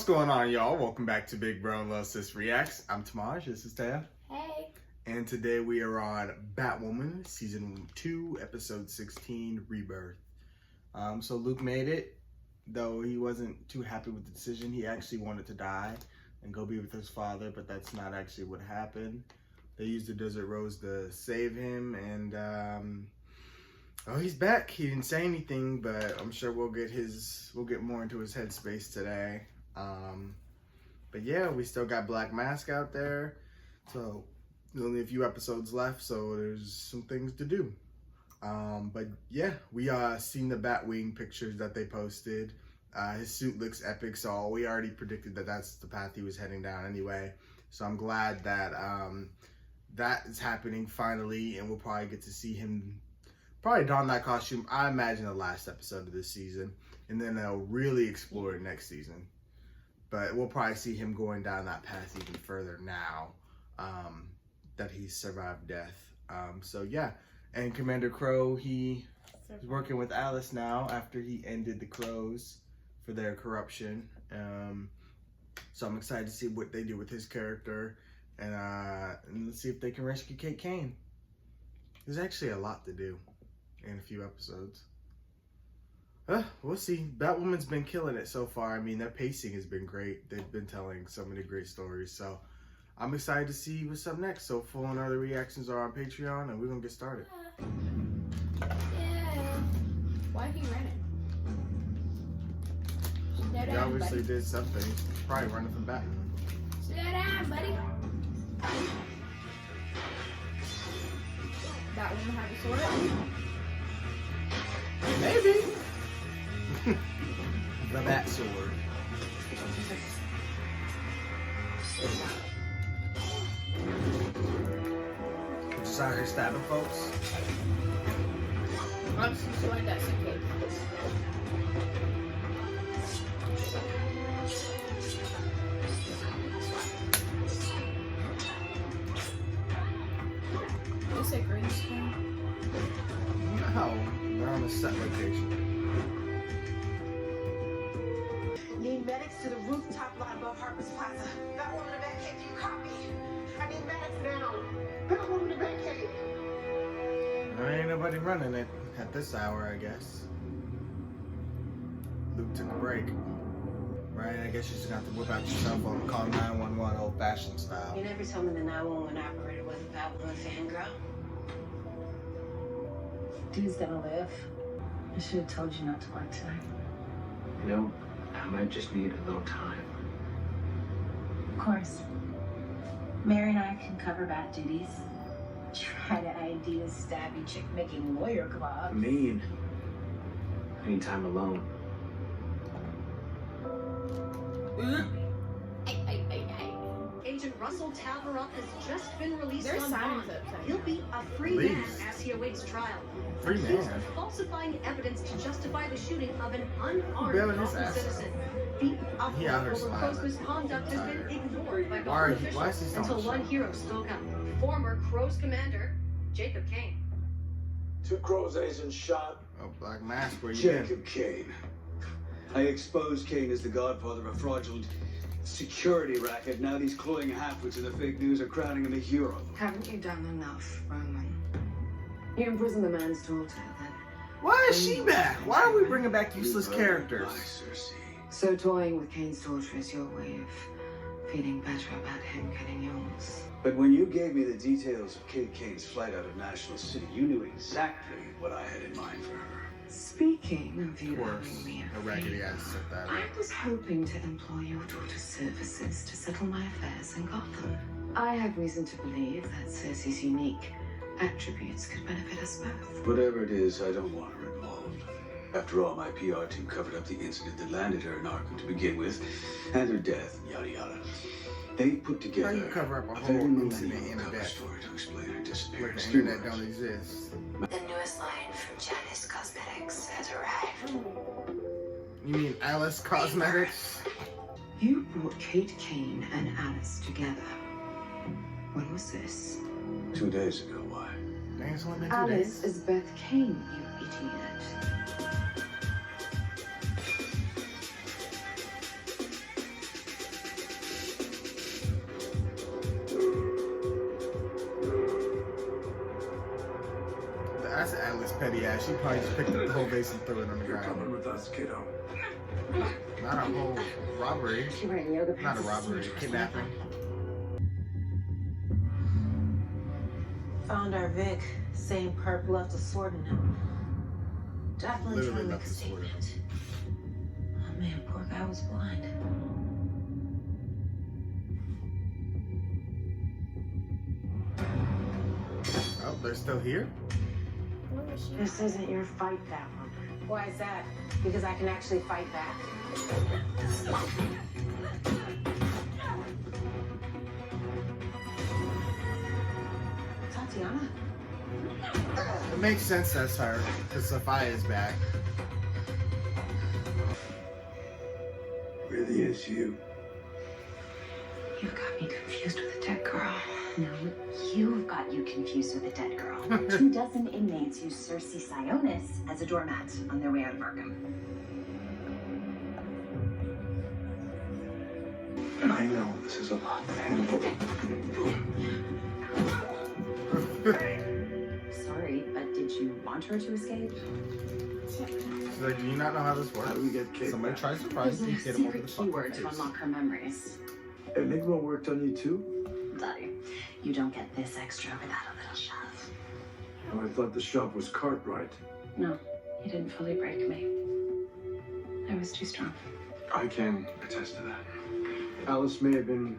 going on, y'all? Welcome back to Big Bro and Lil Sis Reacts. I'm Tamaj, this is Taya. Hey. And today we are on Batwoman, Season 2, Episode 16, Rebirth. So Luke made it, though he wasn't too happy with the decision. He actually wanted to die and go be with his father, but that's not actually what happened. They used the Desert Rose to save him, and oh, he's back. He didn't say anything, but I'm sure we'll get more into his headspace today. But yeah, we still got Black Mask out there, so there's only a few episodes left, so there's some things to do. But yeah, we seen the Batwing pictures that they posted. His suit looks epic, so we already predicted that that's the path he was heading down anyway. So I'm glad that that is happening finally, and we'll probably get to see him probably don that costume, I imagine, the last episode of this season, and then they'll really explore it next season. But we'll probably see him going down that path even further now that he's survived death. So yeah, and Commander Crow, he is working with Alice now after he ended the Crows for their corruption. So I'm excited to see what they do with his character, and let's see if they can rescue Kate Kane. There's actually a lot to do in a few episodes. We'll see. Batwoman's been killing it so far. I mean, their pacing has been great. They've been telling so many great stories. So I'm excited to see what's up next. So full and other reactions are on Patreon, and we're gonna get started. Yeah. Why he running? He obviously did something. He's probably running from Batman. Sit down, buddy. Batwoman have a sword? Maybe. The Bat Sword. Just out here stabbing folks. I'm just destroying that suitcase. Is it green screen? No, they're on a set location. Need medics to the rooftop lot above Harper's Plaza. Batwoman to Batcave, you copy? I need medics now. Batwoman to Batcave. There ain't nobody running it at this hour, I guess. Luke took a break. Right, I guess you just got to whip out your cell phone and call 911 old-fashioned style. You never told me the 911 operator was a Batwoman fangirl. Dude's gonna live. I should have told you not to work tonight. You know, I might just need a little time. Of course. Mary and I can cover bat duties. Try to ID a stabby chick making lawyer gloves. I mean, I need time alone. Agent Russell Talbot has just been released There's on signs bond. outside. He'll be a free man as he awaits trial. Free Accused man? of falsifying evidence to justify the shooting of an unarmed Bailing his local ass citizen. The He out uproar here over Crow's smiling. misconduct has been ignored by Why government is he officials so until one shocked? hero spoke up. Former Crow's commander, Jacob Kane. 2 Crows agents shot Oh, Black Mask, where you been? Jacob Kane. I exposed Kane as the godfather of a fraudulent security racket. Now these cloying halfwits in the fake news are crowning him a hero. Haven't you done enough, Roman? You imprisoned the man's daughter, then. Why is she back? Why are we bringing back useless characters? So toying with Kane's daughter is your way of feeling better about him getting yours. But when you gave me the details of Kate Kane's flight out of National City, you knew exactly what I had in mind for her. Speaking of you Of course, owing me a a raggedy ass favor, said that. I was hoping to employ your daughter's services to settle my affairs in Gotham. I have reason to believe that Cersei's unique attributes could benefit us both. Whatever it is, I don't want her involved. After all, my PR team covered up the incident that landed her in Arkham to begin with, and her death, yada yada. They put together How you cover up a very whole incident millennial in a cover death? story to explain her Like disappearance. the internet don't exist. The newest line from Janice Cosmetics has arrived. You mean Alice Cosmetics? You brought Kate Kane and Alice together. When was this? 2 days ago, why? Dang, it's only been 2 Alice days. is Beth Kane, you idiot. petty ass. She probably just picked up the whole vase and threw it on the You're coming ground. with us, kiddo. Not a whole robbery. She wearing yoga pants. Not a robbery. Kidnapping. Found our Vic. Same perp left a sword in him. Definitely Literally trying to make left a the sword. statement. Oh man, poor guy was blind. Oh, they're still here? Where is she? This isn't your fight, Batwoman. Why is that? Because I can actually fight back. Tatyana? It makes sense that's her, because Sophia is back. Really is you. You got me confused with a dead girl. No, you've got you confused with a dead girl. 24 inmates use Cersei Sionis as a doormat on their way out of Arkham. I know this is a lot to handle. Sorry, but did you want her to escape? She's like, do you not know how this works? How do we get Kate Somebody back? tries to surprise There's you, a hit him over secret the fucking keyword to face. unlock her memories. Enigma worked on you too? Daddy, you don't get this extra without a little shove. Oh, I thought the shove was Cartwright. No, he didn't fully break me. I was too strong. I can attest to that. Alice may have been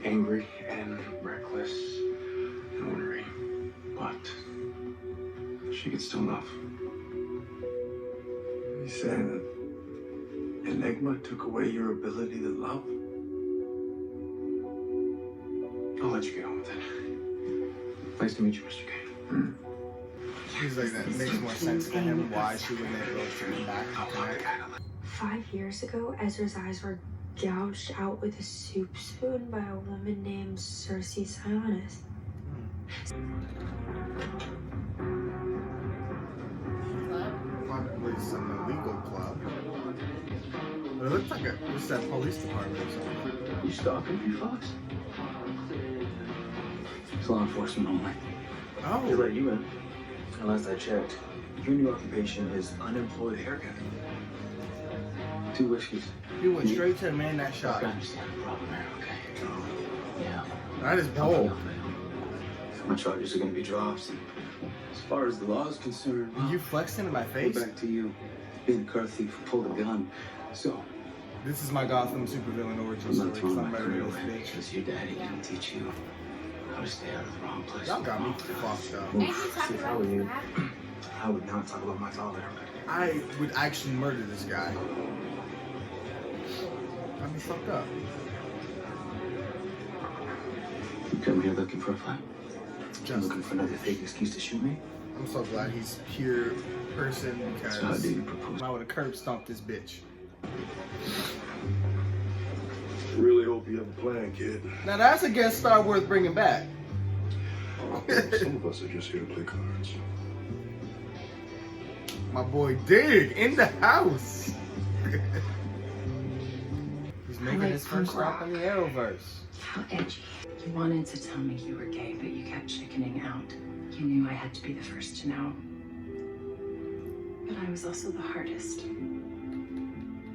angry and reckless and ornery, but she could still love. You saying that Enigma took away your ability to love? I'll let you get on with it. Nice to meet you, Mr. Kane. He's like, that makes more sense to him why she wouldn't be able to come back and connect. 5 years ago, Ezra's eyes were gouged out with a soup spoon by a woman named Cersei Sionis. Probably some illegal club. But it looks like it's that police department or something. You stalking me, Fox? It's law enforcement only. They Oh, let you in. And last I checked, your new occupation is unemployed haircut. 2 whiskeys. you went straight to the man that shot. I understand the problem there, okay? Yeah. That is bold. My charges are going to be dropped. And as far as the law is concerned, You flexed into my go face? back to you being a car thief who pulled a gun. So, This is my Gotham supervillain origin I'm story. not throwing my Somebody career real away bitch. because your daddy didn't teach you how to stay out of the wrong place. Y'all got me fucked up. Ain't he talking If I about were what you, happened? I would not talk about my father. I would actually murder this guy. I'd be fucked up. You come here looking for a fight? Just, Looking for another fake excuse to shoot me? I'm so glad he's pure person So how because do you propose? I would have curb stomped this bitch. Really hope you have a plan, kid. Now that's a guest star worth bringing back. Some of us are just here to play cards. My boy Dig in the house. He's making like his first punk rock. stop in the Arrowverse. How edgy. You wanted to tell me you were gay, but you kept chickening out. You knew I had to be the first to know. But I was also the hardest.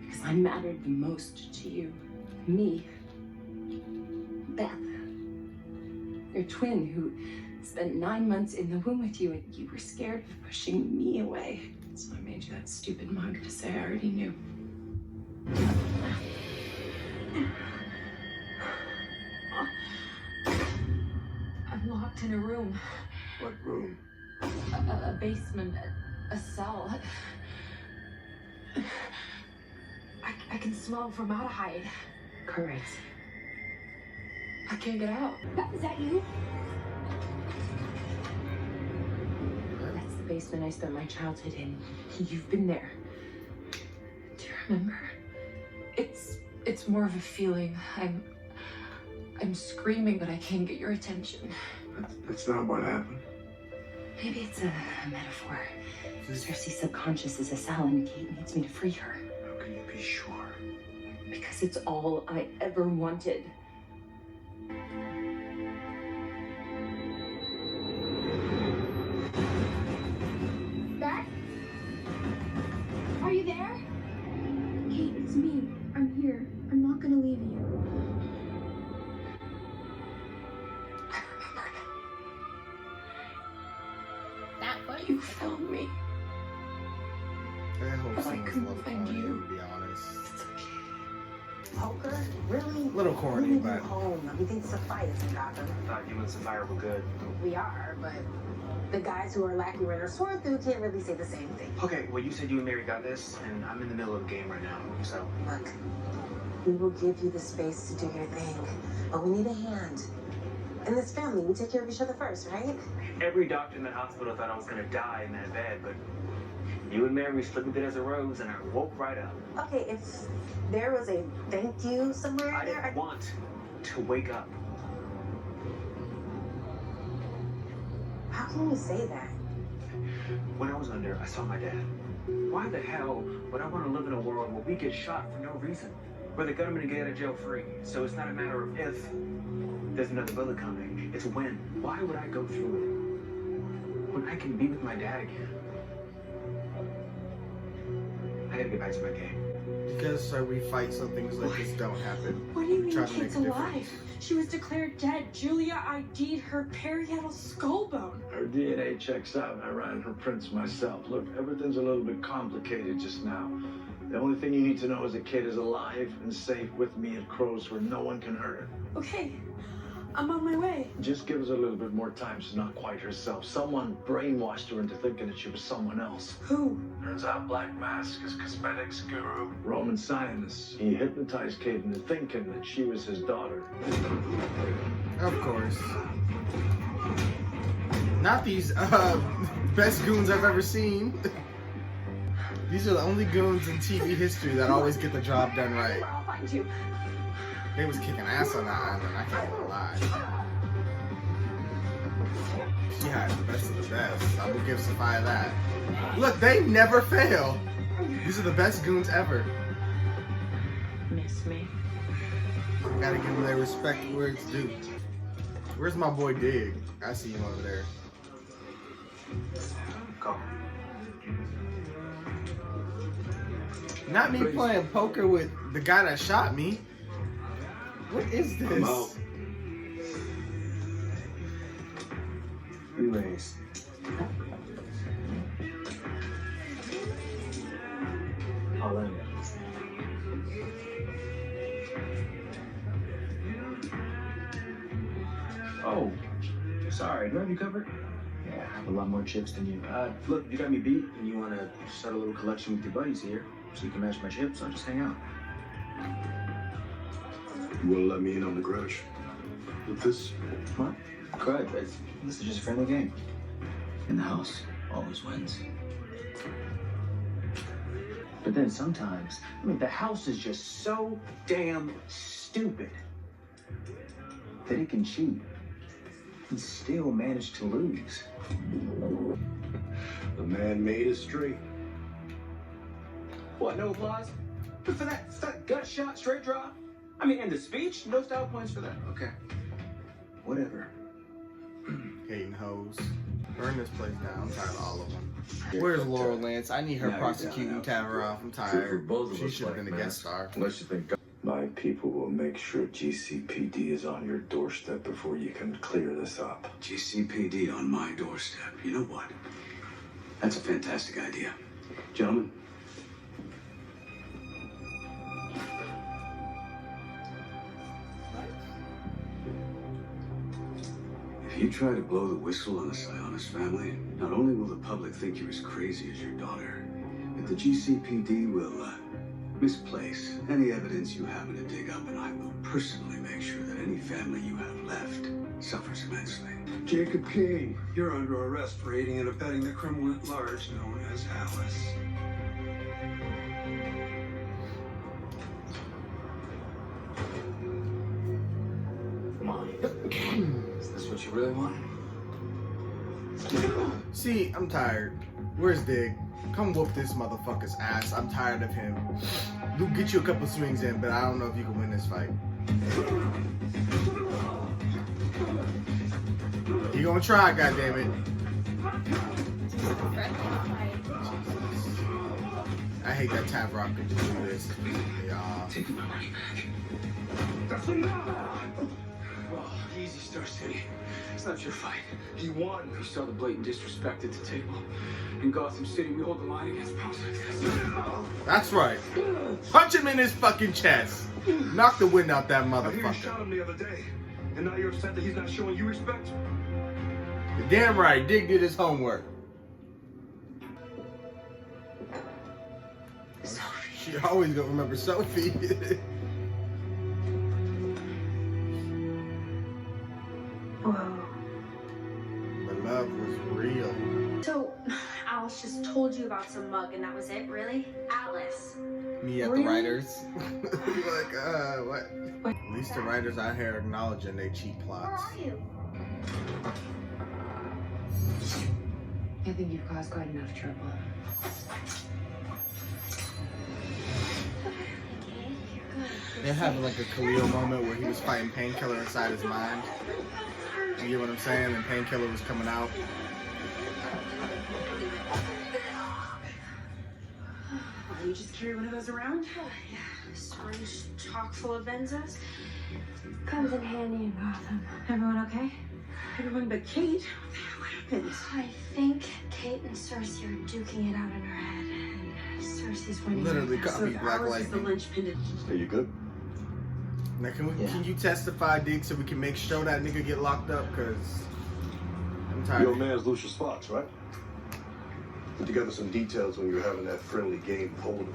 Because I mattered the most to you. Me. Beth. Your twin who spent 9 months in the womb with you, and you were scared of pushing me away. So I made you that stupid mug to say I already knew. I'm locked in a room. What room? A basement, a cell. I can smell formaldehyde. Correct. I can't get out. Is that you? That's the basement I spent my childhood in. You've been there. Do you remember? It's more of a feeling. I'm screaming, but I can't get your attention. That's not what happened. Maybe it's a metaphor. Cersei's subconscious is a cell, and Kate needs me to free her. How can you be sure? Because it's all I ever wanted. You found me. That whole But I scene was a couldn't little find corny, you. to be honest. It's okay. Poker? Really? Little corny, We but home. We think Sophia's in Gotham. I thought you and Sapphire were good. We are, but the guys who are lacking in our sword through can't really say the same thing. Okay, well, you said you and Mary got this, and I'm in the middle of a game right now, so. Look, we will give you the space to do your thing, but we need a hand. In this family, we take care of each other first, right? Every doctor in that hospital thought I was gonna die in that bed, but you and Mary slipped it as a rose, and I woke right up. Okay, if there was a thank you somewhere I there, didn't want to wake up. how can you say that? When I was under, I saw my dad. Why the hell would I want to live in a world where we get shot for no reason? Where the government get out of jail free. So it's not a matter of if there's another bullet coming, it's when. Why would I go through it when I can be with my dad again? I gotta get back to my game. because we fight so things like this don't happen. What do you mean Try to Kate's make a alive? difference. She was declared dead. Julia ID'd her parietal skull bone. Her DNA checks out, and I ran her prints myself. Look, everything's a little bit complicated just now. The only thing you need to know is that Kate is alive and safe with me at Crow's where no one can hurt her. Okay, I'm on my way. Just give us a little bit more time. She's not quite herself. Someone brainwashed her into thinking that she was someone else. Who? Turns out Black Mask is cosmetics guru Roman Scientist. He hypnotized Kate into thinking that she was his daughter. Of course. Not these best goons I've ever seen. These are the only goons in TV history that always get the job done right. I'll find you. They was kicking ass on that island, I can't even lie. She had the best of the best. I will give Sophia that. Look, they never fail. These are the best goons ever. Miss me? Gotta give them their respect where it's due. Where's my boy Dig? I see him over there. Go. Not me playing poker with the guy that shot me. What is this? I'm out. Relays. All in. Oh, sorry. Do I have you covered? Yeah, I have a lot more chips than you. Look, you got me beat, and you want to start a little collection with your buddies here, so you can match my chips. I'll just hang out. You want to let me in on the grudge? With this? What? Good. This is just a friendly game. And the house always wins. But then sometimes, the house is just so damn stupid that it can cheat and still manage to lose. The man made it straight. What, no applause? But for that gut shot, straight draw? And the speech? No style points for that. Okay. Whatever. Hating hoes. Burn this place down. I'm tired of all of them. Where's Laurel Lance? I need her prosecuting Tavaroff. I'm tired. She should have been the guest star. Unless you think my people will make sure GCPD is on your doorstep before you can clear this up. GCPD on my doorstep. You know what? That's a fantastic idea. Gentlemen. If you try to blow the whistle on the Sionis family, not only will the public think you're as crazy as your daughter, but the GCPD will misplace any evidence you happen to dig up, and I will personally make sure that any family you have left suffers immensely. Jacob King, you're under arrest for aiding and abetting the criminal at large known as Alice. Come on. Is this what you really want? See, I'm tired. Where's Dig? Come whoop this motherfucker's ass. I'm tired of him. He'll get you a couple swings in, but I don't know if you can win this fight. You gonna try, goddammit. I hate that Tavaroff could just do this. Yeah. Take my money back. That's enough! Oh, easy, Star City. It's not your fight. He won. You saw the blatant disrespect at the table. In Gotham City, we hold the line against pals like this. That's right. Punch him in his fucking chest. Knock the wind out that I hear you motherfucker. shot him the other day, and now you're upset that he's not showing you respect? You're damn right. Dig did his homework. Sophie. She always gonna remember Sophie. Whoa. The love was real. So, Alice just told you about some mug and that was it, really? Alice. Me at Really? the writers. Like, what? At least the writers out here acknowledging they cheap plots. Where are you? I think you've caused quite enough trouble. Okay, you're good. They're having like a Khalil moment where he was fighting Painkiller inside his mind. You get what I'm saying? And Painkiller was coming out. Oh, you just carry one of those around? Oh, yeah, syringe chock full of benzos. Comes in handy in Gotham. Everyone okay? Everyone but Kate? What happened? I think Kate and Cersei are duking it out in her head, and Cersei's winning. Literally right now. copy Black Alice is the Lightning. linchpin to... Are you good? Now can you testify, Dig, so we can make sure that nigga get locked up? Cause I'm tired. Your man's Lucius Fox, right? Put together some details when you were having that friendly game of hold'em.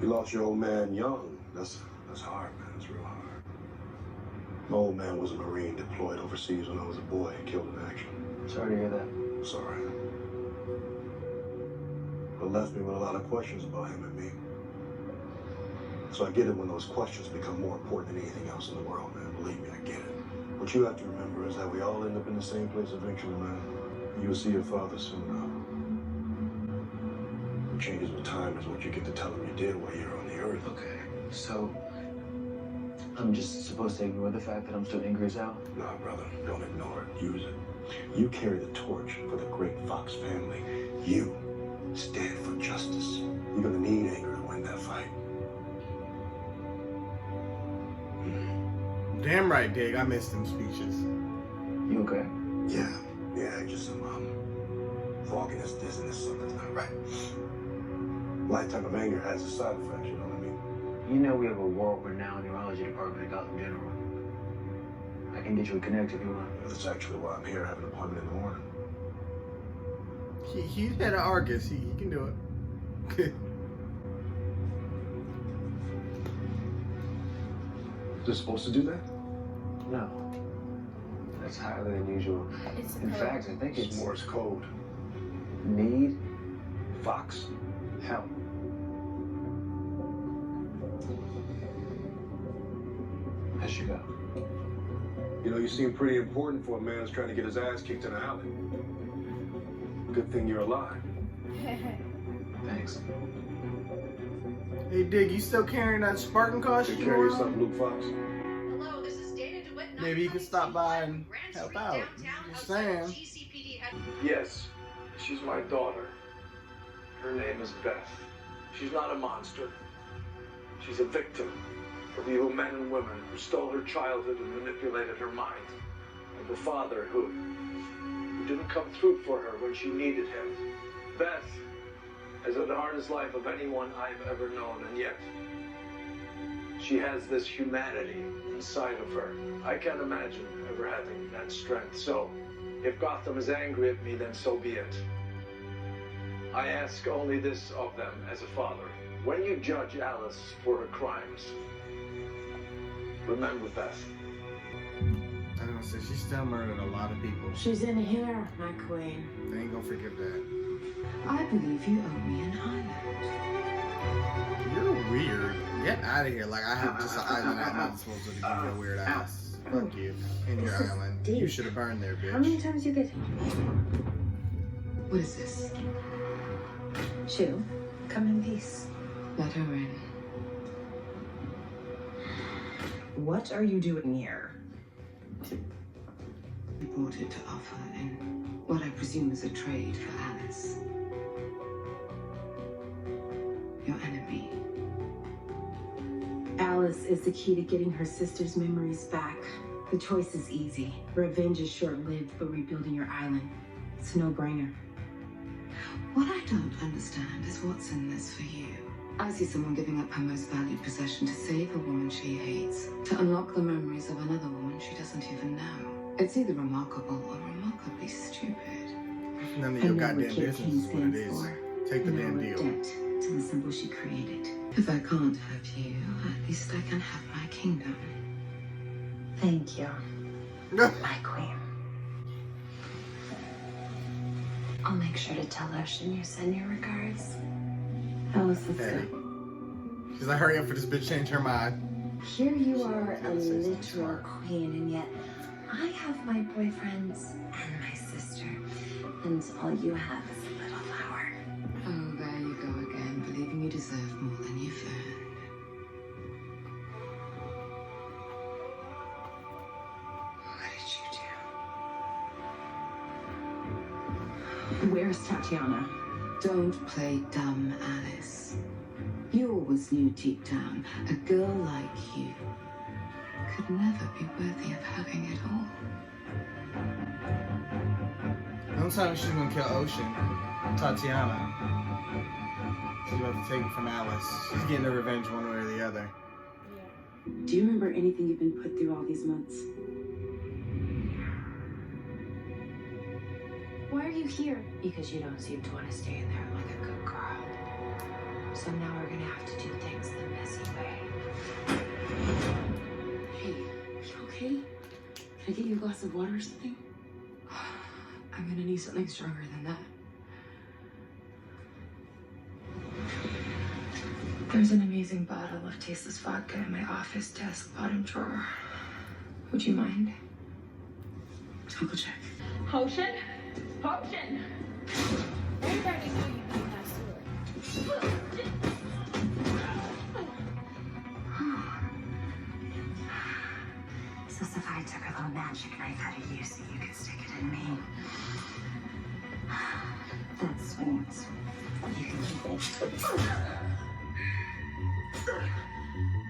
You lost your old man young. That's hard, man. That's real hard. My old man was a Marine deployed overseas when I was a boy and killed in action. Sorry to hear that. Sorry. But left me with a lot of questions about him and me. So I get it when those questions become more important than anything else in the world, man. Believe me, I get it. What you have to remember is that we all end up in the same place eventually, man. You'll see your father soon now. What changes with time is what you get to tell him you did while you're on the earth. Okay, so I'm just supposed to ignore the fact that I'm still angry as hell? Nah, brother, don't ignore it. Use it. You carry the torch for the great Fox family. You stand for justice. You're gonna need anger to win that fight. Damn right, Dig. I missed them speeches. You okay? Yeah, just some fogginess, dizziness, something's not right. Lifetime of anger has its side effects, you know what I mean? You know we have a world-renowned neurology department at Gotham General. I can get you a connect if you want. That's actually why I'm here. I have an appointment in the morning. He's head of Argus. He can do it. They're supposed to do that? No. That's highly unusual. It's In fact, I think it's Morse code. need Fox help. As you go. You know, you seem pretty important for a man who's trying to get his ass kicked in an alley. Good thing you're alive. Thanks. Hey, Dig, you still carrying that Spartan costume? Take care of around? yourself, Luke Fox. Hello, this is Dana DeWitt. Maybe you can stop by and Grand help Street out. downtown Just outside saying. GCPD head- Yes, she's my daughter. Her name is Beth. She's not a monster. She's a victim of evil men and women who stole her childhood and manipulated her mind. Of a father who didn't come through for her when she needed him. Beth has had the hardest life of anyone I've ever known, and yet she has this humanity inside of her. I can't imagine ever having that strength. So, if Gotham is angry at me, then so be it. I ask only this of them as a father. When you judge Alice for her crimes, remember Beth. I don't know, so she still murdered a lot of people. She's in here, my queen. They ain't gonna forgive that. I believe you owe me an island. You're weird. Get out of here. Like, I have just an island I'm not supposed to give your weird ass. Fuck you. In your island. You should have burned there, How many bitch. times you get? What is this? Chew. Come in peace. Let her in. What are you doing here? I brought it to offer in what I presume is a trade for Alice. Your enemy. Alice Alice is the key to getting her sister's memories back. The choice is easy. Revenge is short-lived, but rebuilding your island, it's a no-brainer. What I don't understand is what's in this for you. I see someone giving up her most valued possession to save a woman she hates, to unlock the memories of another woman she doesn't even know. It's either remarkable or remarkably stupid. None of your goddamn business is what it is. Take the damn deal. Debt to the symbol she created. If I can't have you, at least I can have my kingdom. Thank you, my queen. I'll make sure to tell Ocean you send your regards. Alice, let's Hey. go. She's like, hurry up for this bitch change her mind. Here you are, a literal queen, and yet I have my boyfriends and my sister, and all you have is a little flower. Oh, there you go again, believing you deserve more than you've earned. What did you do? Where's Tatyana? Don't play dumb, Alice. You always knew deep down, a girl like you could never be worthy of having it all. Don't tell me she's gonna kill Ocean. Tatyana. She's about to take it from Alice. She's getting her revenge one way or the other. Do you remember anything you've been put through all these months? Why are you here? Because you don't seem to want to stay in there like a good girl. So now we're gonna have to do things the messy way. Hey, you okay? Can I get you a glass of water or something? I'm gonna need something stronger than that. There's an amazing bottle of tasteless vodka in my office desk bottom drawer. Would you mind? I'll go check. Potion? Potion! Everybody knew you'd be in that sewer. So Sophia took her little magic knife out of you so you could stick it in me. That's sweet. You can keep it.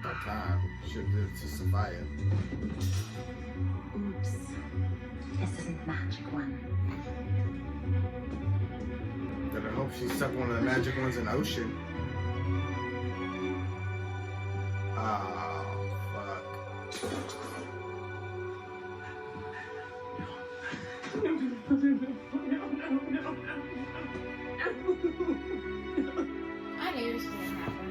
That time. Should have did it to Sophia. Oops. This isn't the magic one. But I hope she stuck one of the magic ones in Ocean. Oh, fuck. I knew this was gonna happen.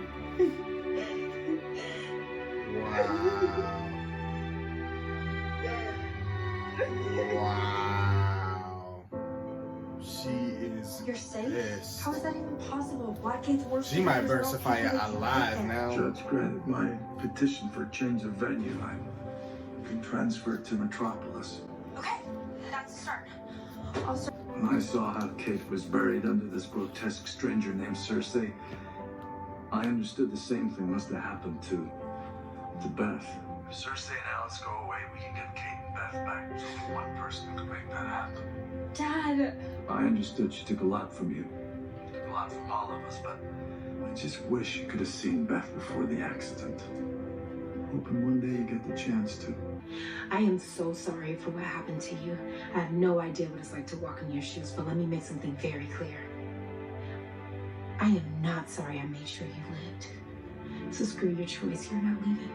Wow. She is You're safe? pissed. How is that even possible? Blackgate's worse. She might burn Sophia alive now. Judge granted my petition for change of venue. I've been transferred to Metropolis. Okay, that's a start. I'll start. When I saw how Kate was buried under this grotesque stranger named Cersei, I understood the same thing must have happened to Beth. If Cersei and Alice go away, we can get Kate and Beth back. There's only one person who can make that happen. Dad. I understood she took a lot from you. She took a lot from all of us, but I just wish you could have seen Beth before the accident. Hoping one day you get the chance to. I am so sorry for what happened to you. I have no idea what it's like to walk in your shoes, but let me make something very clear. I am not sorry I made sure you lived. So screw your choice, you're not leaving me.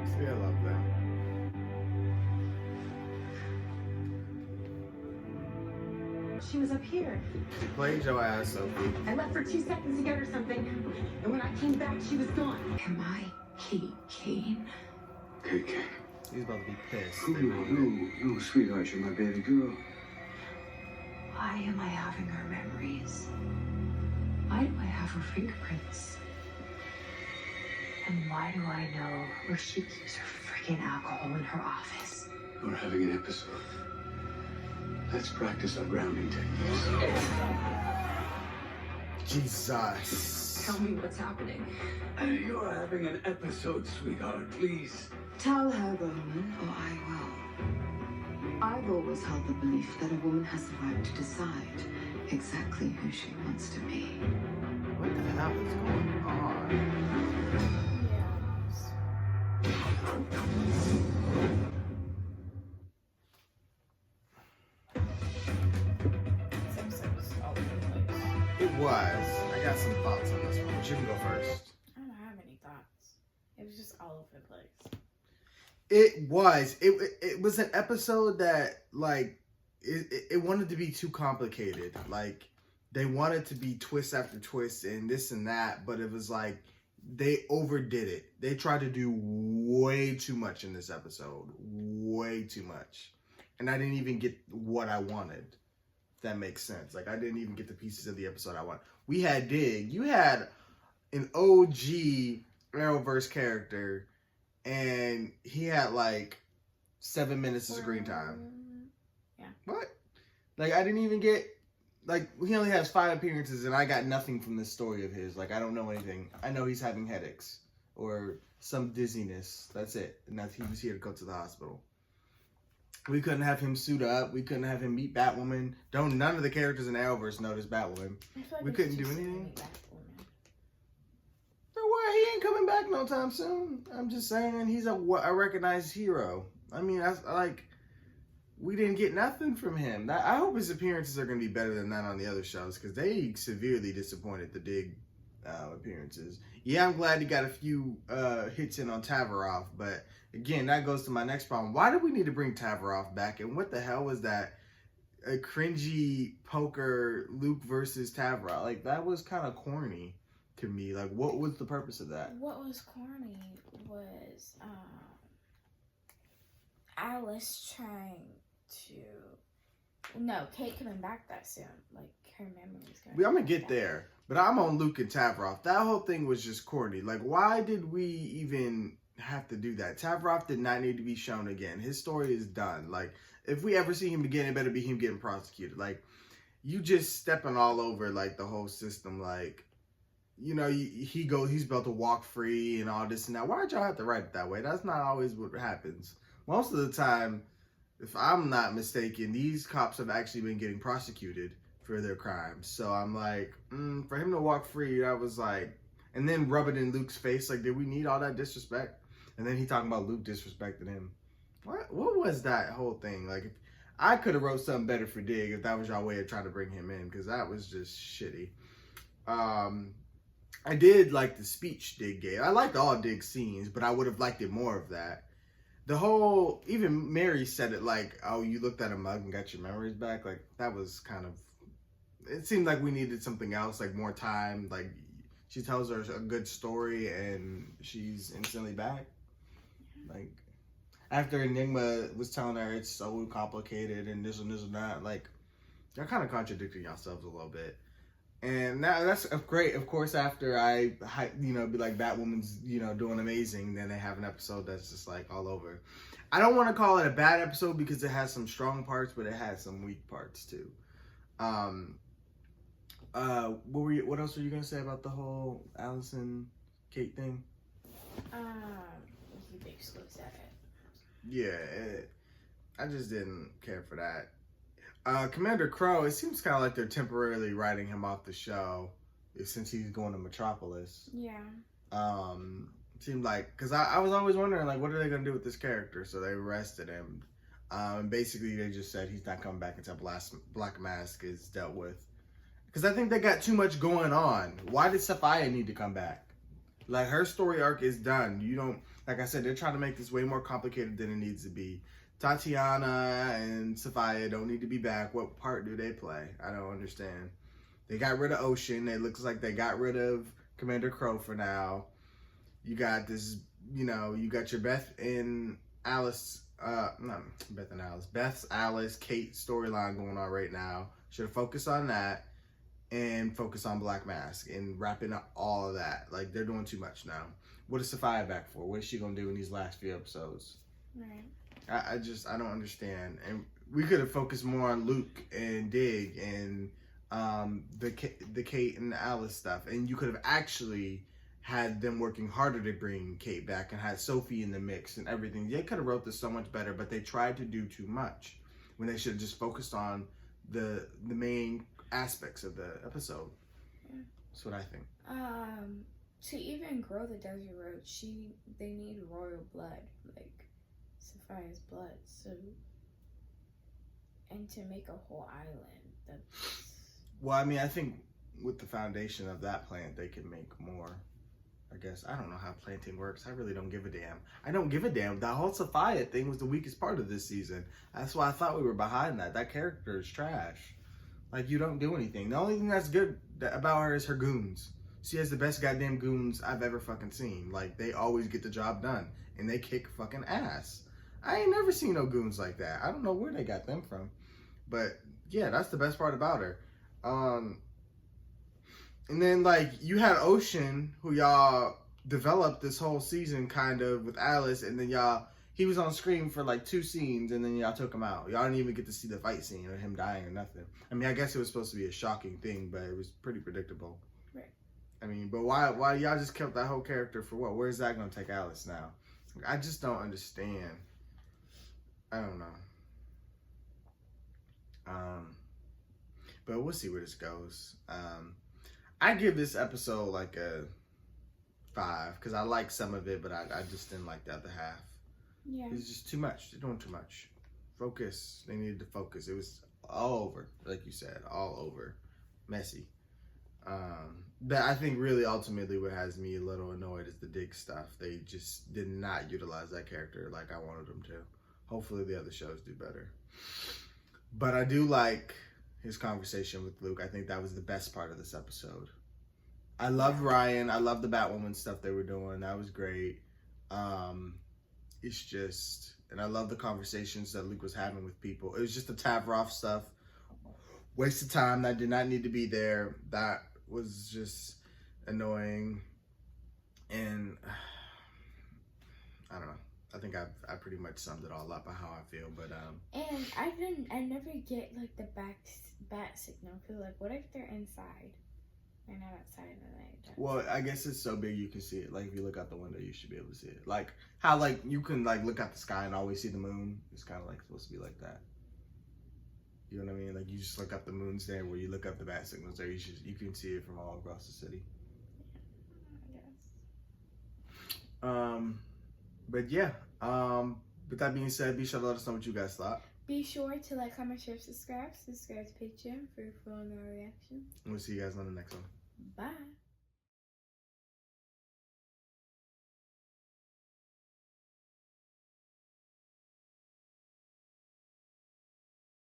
See, I love that. She was up here. She played your ass, Sophie. I left for 2 seconds to get her something, and when I came back, she was gone. Am I Kate Kane? KK. He's about to be pissed. No, sweetheart, you're my baby girl. Why am I having her memories? Why do I have her fingerprints? And why do I know where she keeps her freaking alcohol in her office? We're having an episode. Let's practice our grounding techniques. Jesus. Tell me what's happening. You're having an episode, sweetheart, please. Tell her, Bowman, or I will. I've always held the belief that a woman has the right to decide exactly who she wants to be. What the hell is going on? It was. I got some thoughts on this one. But you can go first. I don't have any thoughts. It was just all over the place. It was. It was an episode that, like, it wanted to be too complicated. Like, they wanted to be twist after twist and this and that, but it was like they overdid it. They tried to do way too much in this episode. Way too much. And I didn't even get what I wanted. If that makes sense. Like, I didn't even get the pieces of the episode I want. We had Dig. You had an OG Arrowverse character, and he had like 7 minutes of screen time. Yeah. What? Like, I didn't even get, like, he only has 5 appearances, and I got nothing from this story of his. Like, I don't know anything. I know he's having headaches or some dizziness. That's it. And he was here to go to the hospital. We couldn't have him suit up. We couldn't have him meet Batwoman. None of the characters in Arrowverse know this Batwoman. Like we couldn't do anything. For what? He ain't coming back no time soon. I'm just saying, he's a recognized hero. I mean, that's like, we didn't get nothing from him. I hope his appearances are going to be better than that on the other shows, because they severely disappointed the Dig appearances. Yeah, I'm glad he got a few hits in on Tavaroff, but again, that goes to my next problem. Why did we need to bring Tavaroff back? And what the hell was that? A cringy poker Luke versus Tavaroff. Like, that was kind of corny to me. Like, what was the purpose of that? What was corny was Alice trying to... No, Kate coming back that soon. Like, her memory's going. I'm gonna get there, but I'm on Luke and Tavaroff. That whole thing was just corny. Like, why did we even have to do that? Tavaroff did not need to be shown again. His story is done. Like, if we ever see him again, it better be him getting prosecuted. Like, you just stepping all over, like, the whole system. Like, you know, he's about to walk free and all this and that. Why'd y'all have to write it that way? That's not always what happens. Most of the time, if I'm not mistaken, these cops have actually been getting prosecuted for their crimes. So I'm like, for him to walk free, I was like, and then rub it in Luke's face. Like, did we need all that disrespect? And then he talking about Luke disrespecting him. What was that whole thing? Like, I could have wrote something better for Dig if that was your way of trying to bring him in, because that was just shitty. I did like the speech Dig gave. I liked all Dig's scenes, but I would have liked it more of that. The whole, even Mary said it like, oh, you looked at a mug and got your memories back. Like, that was kind of, it seemed like we needed something else, like more time. Like, she tells her a good story and she's instantly back. Like, after Enigma was telling her it's so complicated and this and that, like, you're kind of contradicting yourselves a little bit. And now that's great. Of course, after I, be like, Batwoman's, doing amazing, then they have an episode that's just like all over. I don't want to call it a bad episode because it has some strong parts, but it has some weak parts too. What else were you gonna say about the whole Allison Kate thing? He basically said it. Yeah, I just didn't care for that. Commander Crow, it seems kind of like they're temporarily writing him off the show since he's going to Metropolis. Yeah. Seemed like, because I was always wondering, like, what are they going to do with this character? So they arrested him. And basically they just said he's not coming back until Black Mask is dealt with. Because I think they got too much going on. Why did Sophia need to come back? Like, her story arc is done. You don't, like I said, they're trying to make this way more complicated than it needs to be. Tatyana and Sophia don't need to be back. What part do they play? I don't understand. They got rid of Ocean. It looks like they got rid of Commander Crow for now. You got this, you got your Beth and Alice, Beth's Alice, Kate storyline going on right now. Should have focused on that and focus on Black Mask and wrapping up all of that. Like, they're doing too much now. What is Sophia back for? What is she going to do in these last few episodes? Right. I don't understand. And we could have focused more on Luke and Dig and the Kate and Alice stuff. And you could have actually had them working harder to bring Kate back and had Sophie in the mix and everything. They could have wrote this so much better, but they tried to do too much when they should have just focused on the main aspects of the episode. Yeah. That's what I think. To even grow the desert road, they need royal blood, like Sapphire's blood. So, and to make a whole island, that's. Well, I mean, I think with the foundation of that plant, they can make more. I guess I don't know how planting works. I really don't give a damn. I don't give a damn. That whole Sophia thing was the weakest part of this season. That's why I thought we were behind that. That character is trash. Like, you don't do anything. The only thing that's good about her is her goons. She has the best goddamn goons I've ever fucking seen. Like, they always get the job done. And they kick fucking ass. I ain't never seen no goons like that. I don't know where they got them from. But, yeah, that's the best part about her. And then, like, you had Ocean, who y'all developed this whole season, kind of, with Alice. And then he was on screen for, like, 2 scenes. And then y'all took him out. Y'all didn't even get to see the fight scene or him dying or nothing. I mean, I guess it was supposed to be a shocking thing, but it was pretty predictable. Right. I mean, but why y'all just kept that whole character for what? Where's that going to take Alice now? I just don't understand. I don't know. But we'll see where this goes. I give this episode like a 5 because I like some of it, but I just didn't like the other half. Yeah. It's just too much. They're doing too much. Focus. They needed to focus. It was all over, like you said, all over. Messy. But I think really ultimately what has me a little annoyed is the Dig stuff. They just did not utilize that character like I wanted them to. Hopefully the other shows do better. But I do like his conversation with Luke. I think that was the best part of this episode. I loved Ryan. I loved the Batwoman stuff they were doing. That was great. It's just, and I love the conversations that Luke was having with people. It was just the Tavroff stuff. Waste of time that did not need to be there. That was just annoying. And I don't know. I think I pretty much summed it all up on how I feel, but And I never get like the bat signal. Cause like, what if they're inside? They're not outside in the night. Well, I guess it's so big you can see it. Like if you look out the window, you should be able to see it. Like how like you can like look out the sky and always see the moon. It's kind of like supposed to be like that. You know what I mean? Like you just look up the moon's there, where you look up the bat signals there. You can see it from all across the city. I guess. But yeah. With that being said, be sure to let us know what you guys thought. Be sure to like, comment, share, subscribe. Subscribe to Patreon for full reaction. And we'll see you guys on the next one. Bye.